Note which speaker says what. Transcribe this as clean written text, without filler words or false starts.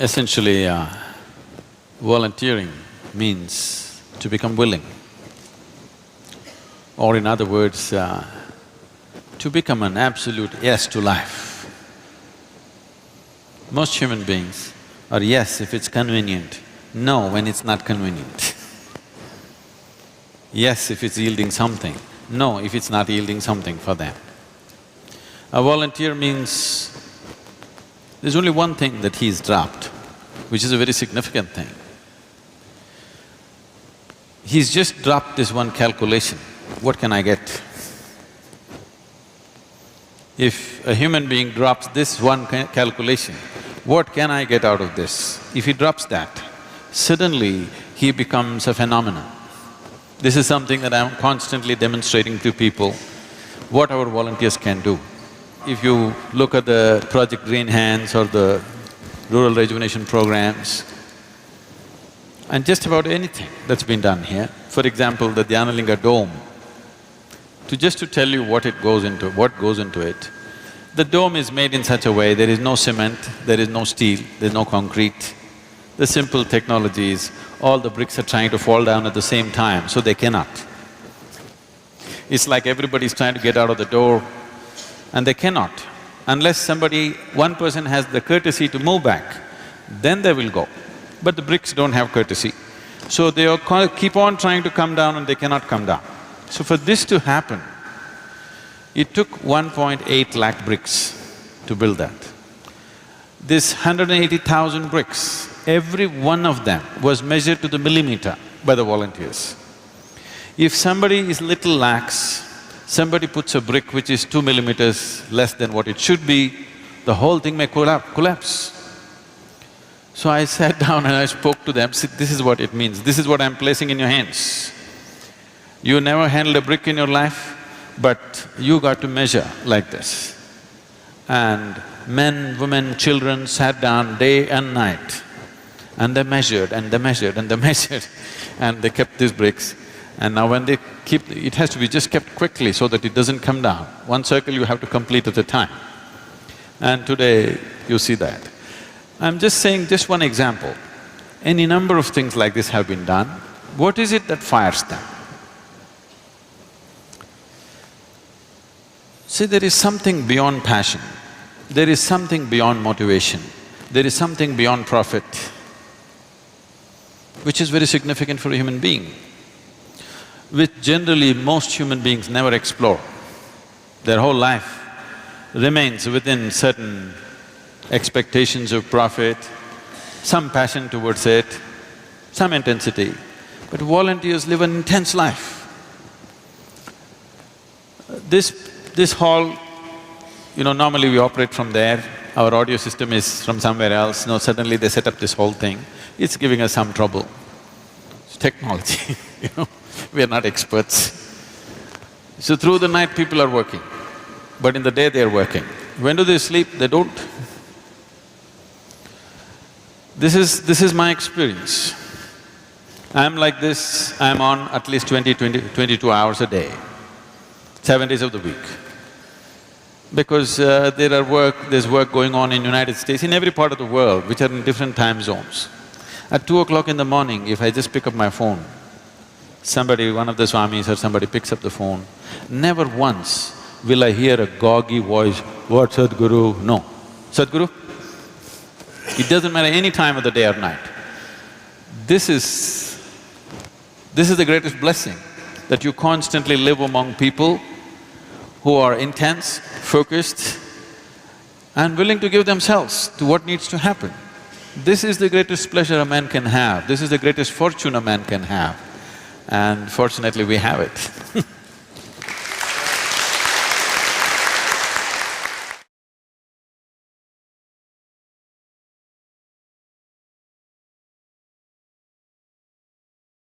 Speaker 1: Essentially, volunteering means to become willing, or in other words, to become an absolute yes to life. Most human beings are yes if it's convenient, no when it's not convenient. Yes if it's yielding something, no if it's not yielding something for them. A volunteer means there's only one thing that he's dropped, which is a very significant thing. He's just dropped this one calculation, what can I get? If a human being drops this one calculation, what can I get out of this? If he drops that, suddenly he becomes a phenomenon. This is something that I'm constantly demonstrating to people, what our volunteers can do. If you look at the Project Green Hands or the rural rejuvenation programs, and just about anything that's been done here, for example, the Dhyanalinga Dome, to tell you what goes into it, the dome is made in such a way, there is no cement, there is no steel, there's no concrete. The simple technology is, all the bricks are trying to fall down at the same time, so they cannot. It's like everybody's trying to get out of the door, and they cannot. Unless one person has the courtesy to move back, then they will go. But the bricks don't have courtesy. So they keep on trying to come down and they cannot come down. So for this to happen, it took 1.8 lakh bricks to build that. This 180,000 bricks, every one of them was measured to the millimeter by the volunteers. If somebody is little lax, somebody puts a brick which is 2 millimeters less than what it should be, the whole thing may collapse. So I sat down and I spoke to them, this is what it means, this is what I'm placing in your hands. You never handled a brick in your life, but you got to measure like this. And men, women, children sat down day and night, and they measured and they measured and they measured, and they kept these bricks. And now when they keep… it has to be just kept quickly so that it doesn't come down. One circle you have to complete at a time. And today you see that. I'm just saying just one example. Any number of things like this have been done. What is it that fires them? See, there is something beyond passion, there is something beyond motivation, there is something beyond profit, which is very significant for a human being, which generally most human beings never explore. Their whole life remains within certain expectations of profit, some passion towards it, some intensity, but volunteers live an intense life. This hall, normally we operate from there, our audio system is from somewhere else, suddenly they set up this whole thing, it's giving us some trouble. It's technology, we are not experts. So through the night people are working, but in the day they are working. When do they sleep? They don't. This is my experience. I'm like this, I'm on at least 22 hours a day, 7 days of the week. Because there's work going on in United States, in every part of the world, which are in different time zones. At 2 o'clock in the morning, if I just pick up my phone, one of the swamis or somebody picks up the phone, never once will I hear a goggy voice, "What, Sadhguru?" No. Sadhguru? It doesn't matter any time of the day or night. This is the greatest blessing, that you constantly live among people who are intense, focused, and willing to give themselves to what needs to happen. This is the greatest pleasure a man can have, this is the greatest fortune a man can have, and fortunately we have it.